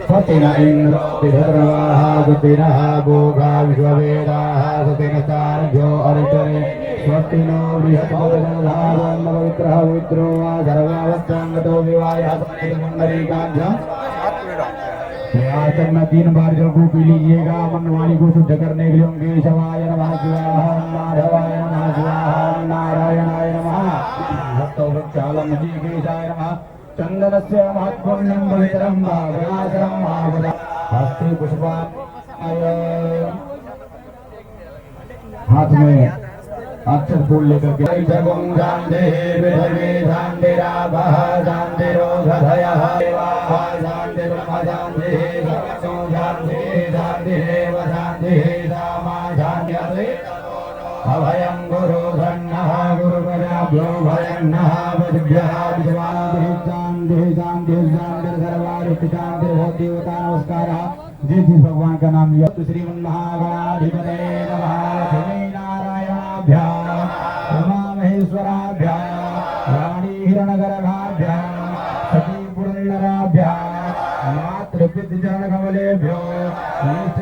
स्वस्ति न इंद्रो विधर्वाः स्वस्ति नः भोगा विश्ववेदाः स्वस्ति नस्तार्क्ष्यो अरिष्टने स्वस्ति नो बृहस्पतिर्दधातुर्पवित्रः पवित्रो वा सर्वावस्थाङ्गतो विवायः पुण्डरीकाभ्यां में 3 बार जल को पी लीजिएगा। मन वाणी को शुद्ध करने के लिए ओम केशवाय नमः शिवाय माधवाय नमः शिवाय नारायणाय नमः भक्तवृक्षालम जी केशाय नमः चंदनस्य महत्पुण्यं पवित्रं भागयासरं महावदा हस्ते पुष्पाय हाथ में अक्षर फूल लेकर के जगं शांति विधवे शांतिराभः शांतिरोधयः देवाः शांति ब्रह्म शांति सर्वतो शांति शांतिरेव शांतिः सामा शान्ति अभयं गुरु धन्नः गुरुपदाभ्यो भयन्नः वद्भ्यः विश्वान्तिः शान्तिः शान्तिः शान्तिः सर्वारिष्ट शान्तिः भवति देवता नमस्कारः। जिस भगवान का नाम लिया तो श्रीमन्महागणाधिपतये नमः। लक्ष्मी नारायणाभ्यां उमा महेश्वराभ्यां रानी हिरण्यगर्भाभ्यां सती पुरन्दराभ्यां मातृपितृचरणकमलेभ्यो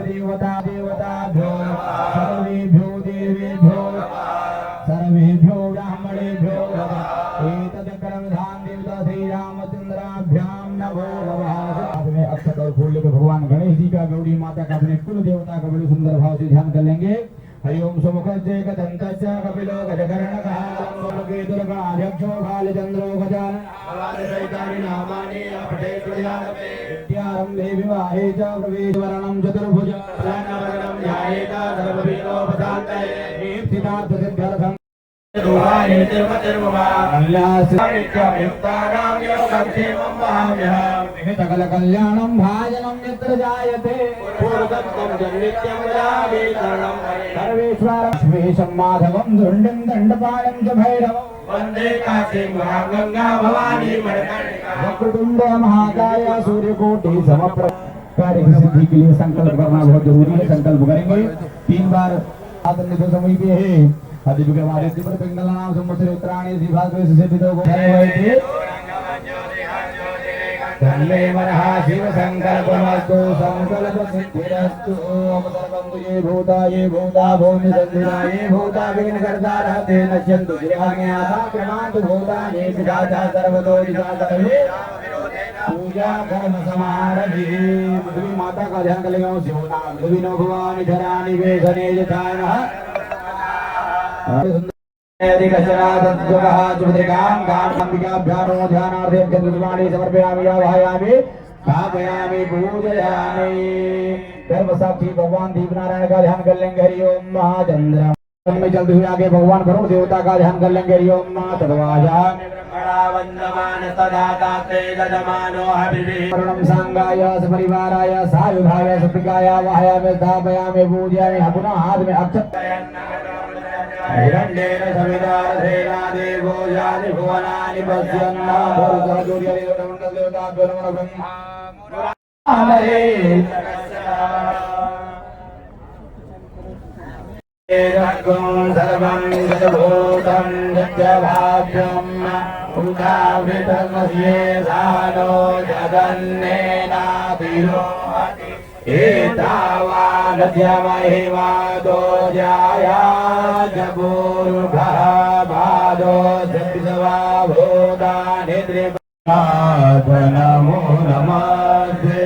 देवता देवताभ्यो सर्वेभ्यो देवेभ्यो सर्वेभ्यो ब्राह्मणेभ्यो एतद्कर्मधाम देवता श्रीरामचंद्राभ्यां नमो नमः। में अक्षत और फूल लेकर भगवान गणेश जी का गौरी माता का अपने कुल देवता का बड़े सुंदर भाव से ध्यान कर लेंगे। हरि ओम सुमुखस्य कदंतस्य कपिलो गजकर्णकः दुर्गाध्यक्षो भालचंद्रो गजानन भवानी नामानि अपठे विद्यारंभे विवाहे च प्रवेशवरणं चतुर्भुज प्रणवरणं ध्यायेत सर्वविघ्नोपशान्तये सिद्धार्थ सिद्ध्यर्थं रूहाणि तिरुपतिर्भुवा नित्ययुक्तानां योगक्षेमं वहाम्यहं सकल कल्याणं भाजनं यत्र जायते पूर्वदत्तं जन्नित्यं रामेतरणं सर्वेश्वरं श्वेशं माधवं धुण्डिं दण्डपाणिं च भैरवं वन्दे काशीं गंगा भवानी मणिकर्णिका वक्रतुण्ड महाकाय सूर्यकोटि समप्रभ। कार्य की सिद्धि के लिए संकल्प करना बहुत जरूरी है। संकल्प करेंगे 3 बार आदरणीय समय पे है आदि विक्रमादित्य दिव्य पिंगला नाम संवत्सर उत्तरायण दिभाग से सिद्धो को जय तन्मे मनः शिव संकल्पमस्तु संकल्प सिद्धिरस्तु ओम सर्वं तुझे भूता भूमि संधिराये भूता विघ्न कर्ता रहते नश्यन्तु गिराज्ञासा क्रमांत भूतानि विधाता सर्वतो दिशातवे पूजा कर्म समारभि। पृथ्वी माता का ध्यान करेंगे। शिव नाम विनो भवानी धरानी वेशने यथानः ध्यानार्थी समर्पयामि आवाहयामि स्थापयामि पूजयामि। गर्भ साक्षी भगवान दीपनारायण का ध्यान कर लेंगे। हरि ओम महाचंद्र में चलते हुए आगे भगवान वरुण देवता का ध्यान कर लेंगे। हरि ओम वरुणं सांगाय सपरिवाराय सायुधाय सत्रिकाय वाहयामि स्थापयामि पूजयामि। पुनः हाथ में अक्षत हिरण्येन सवितार सेना देवो यानि भुवनानि पश्यन्ना भूर्जोर्यदेवता देवताभ्यो नमो नमः। सर्वं जगभूतं नित्यभाव्यं उदावृतमस्ये सानो जगन्नेनाभिरोहति एतावानद्यमहिमादो जाया जगोरुभः भादो जपिसवा भूतानि त्रिपाद नमो नमस्ते।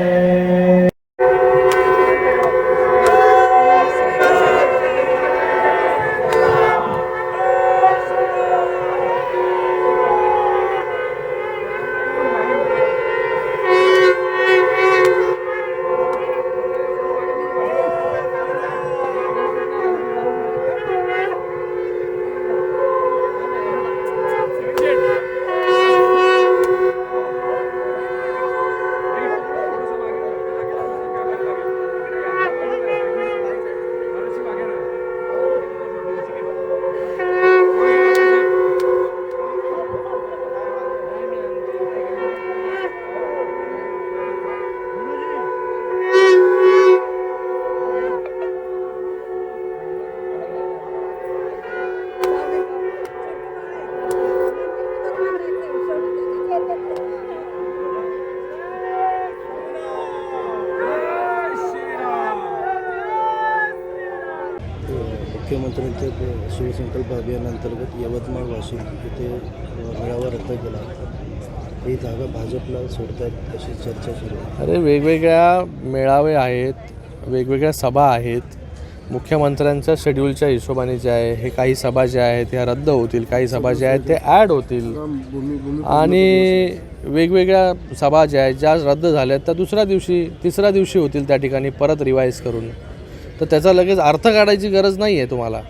मुख्यमंत्र्यांच्या शिवसंकल्प अभियानांतर्गत यवतमाळ वाशिम येथे मेळावा रद्द केला. ही जागा भाजपला सोडतात अशी चर्चा सुरू आहे. अरे वेगवेगळ्या मेळावे आहेत, वेगवेगळ्या सभा आहेत. मुख्यमंत्र्यांच्या शेड्यूलच्या हिशोबाने जे आहे हे काही सभा ज्या आहेत त्या रद्द होतील, काही सभा ज्या आहेत ते ॲड होतील आणि वेगवेगळ्या सभा ज्या आहेत ज्या रद्द झाल्यात त्या दुसऱ्या दिवशी तिसऱ्या दिवशी होतील त्या ठिकाणी परत रिवाईज करून. तर त्याचा लगेच अर्थ काढायची गरज नाही आहे तुम्हाला.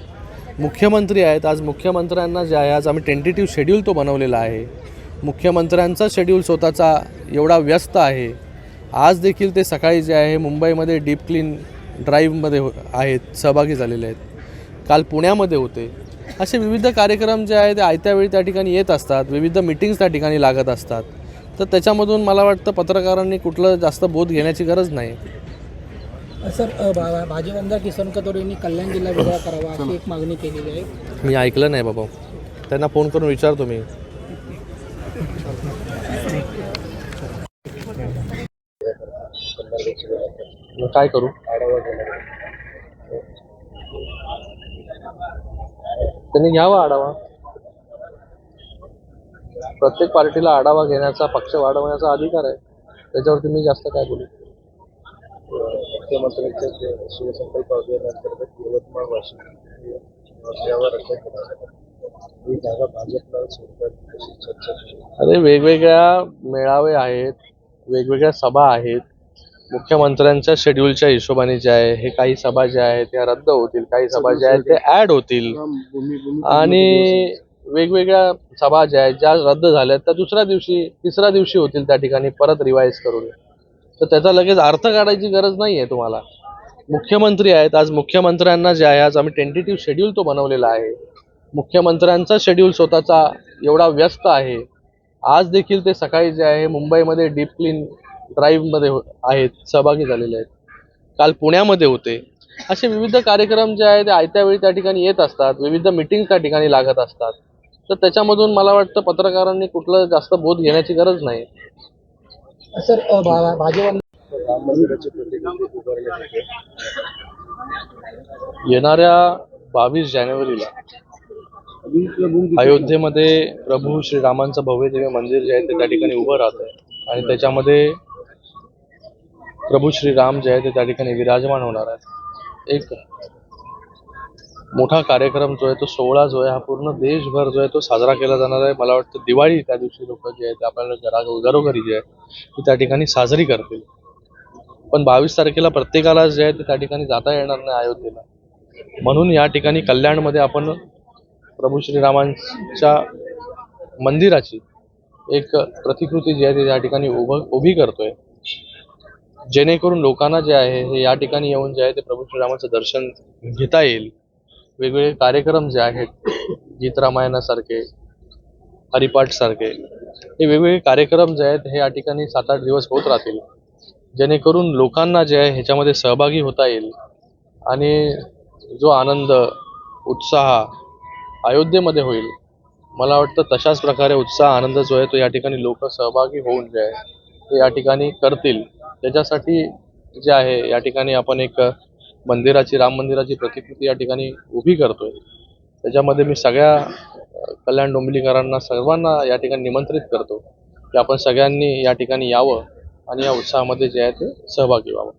मुख्यमंत्री आहेत, आज मुख्यमंत्र्यांना जे आहे आज आम्ही टेंटेटिव्ह शेड्यूल तो बनवलेला आहे. मुख्यमंत्र्यांचा शेड्यूल स्वतःचा एवढा व्यस्त आहे. आज देखील ते सकाळी जे आहे मुंबईमध्ये डीप क्लीन ड्राईव्हमध्ये आहेत, सहभागी झालेले आहेत. काल पुण्यामध्ये होते. असे विविध कार्यक्रम जे आहेत ते आयत्या वेळी त्या ठिकाणी येत असतात, विविध मीटिंग्स त्या ठिकाणी लागत असतात. तर त्याच्यामधून मला वाटतं पत्रकारांनी कुठलं जास्त बोध घेण्याची गरज नाही. सर, भाजप आमदार किसन कथोरे यांनी कल्याण जिल्हा वेगळा करावा अशी एक मागणी केलेली आहे. मी ऐकलं नाही बाबा, त्यांना फोन करून विचारतो मी. काय करू? त्यांनी घ्यावा आढावा. प्रत्येक पार्टीला आढावा घेण्याचा, पक्ष वाढवण्याचा अधिकार आहे. त्याच्यावरती मी जास्त काय बोलू. मुख्यमंत्र्यांच्या शिवसंकल्प अभियानांतर्गत यवतमाळ वाशिम मेळावा रद्द केला. ही जागा भाजपला सोडतात अशी चर्चा सुरू आहे. अरे वेगवेगळ्या मेळावे आहेत, वेगवेगळ्या सभा आहेत. मुख्यमंत्र्यांच्या शेड्यूलच्या हिशोबाने जे आहे हे काही सभा ज्या आहेत त्या रद्द होतील, काही सभा ज्या आहेत ते ॲड होतील आणि वेगवेगळ्या सभा ज्या आहेत ज्या रद्द झाल्यात त्या दुसऱ्या दिवशी तिसऱ्या दिवशी होतील त्या ठिकाणी परत रिवाईज करून. तर त्याचा लगेच अर्थ काढायची गरज नाही आहे तुम्हाला. मुख्यमंत्री आहेत, आज मुख्यमंत्र्यांना जे आहे आज आम्ही टेंटेटिव्ह शेड्यूल तो बनवलेला आहे. मुख्यमंत्र्यांचा शेड्यूल स्वतःचा एवढा व्यस्त आहे. आज देखील ते सकाळी जे आहे मुंबईमध्ये डीप क्लीन ड्राईव्हमध्ये आहेत, सहभागी झालेले आहेत. काल पुण्यामध्ये होते. असे विविध कार्यक्रम जे आहेत ते आयत्या वेळी त्या ठिकाणी येत असतात, विविध मीटिंग्स त्या ठिकाणी लागत असतात. तर त्याच्यामधून मला वाटतं पत्रकारांनी कुठलं जास्त बोध घेण्याची गरज नाही. सर, भाजप राम मंदिराची प्रतिकृती उभारण्यात येते. येणाऱ्या 22 जानेवारीला अयोध्येमध्ये प्रभू श्रीरामांचं भव्य दिव्य मंदिर जे आहे ते त्या ठिकाणी उभं राहत आहे आणि त्याच्यामध्ये प्रभू श्रीराम जे आहे ते त्या ठिकाणी विराजमान होणार आहेत. एक मोठा कार्यक्रम जो आहे तो सोहळा जो आहे हा पूर्ण देशभर जो आहे तो साजरा केला जाणार आहे. मला वाटतं दिवाळी त्या दिवशी लोक जे आहेत आपल्याला घरोघरी जे आहे ती त्या ठिकाणी साजरी करतील. पण 22 तारखेला प्रत्येकाला जे आहे ते त्या ठिकाणी जाता येणार नाही अयोध्येला. म्हणून या ठिकाणी कल्याणमध्ये आपण प्रभू श्रीरामांच्या मंदिराची एक प्रतिकृती जी आहे ती या ठिकाणी उभी करतोय, जेणेकरून लोकांना जे आहे हे या ठिकाणी येऊन जे आहे ते प्रभू श्रीरामांचं दर्शन घेता येईल. वेगवेगळे कार्यक्रम जे आहेत, गीत रामायणासारखे, हरिपाठ सारखे हे वेगवेगळे कार्यक्रम जे आहेत हे या ठिकाणी 7-8 दिवस होत राहतील, जेणेकरून लोकांना जे आहे ह्याच्यामध्ये सहभागी होता येईल आणि जो आनंद उत्साह अयोध्येमध्ये होईल, मला वाटतं तशाच प्रकारे उत्साह आनंद जो आहे तो या ठिकाणी लोक सहभागी होऊन जे आहे ते या ठिकाणी करतील. त्याच्यासाठी जे आहे या ठिकाणी आपण एक राम मंदिराची प्रतिकृती या ठिकाणी उभी करतोय. त्याच्यामध्ये मी सगळ्या कल्याण डोंबिवलीकरांना सर्वांना या ठिकाणी निमंत्रित करतो की आपण सगळ्यांनी या ठिकाणी यावं आणि या उत्साहामध्ये जे आहे ते सहभागी व्हावं.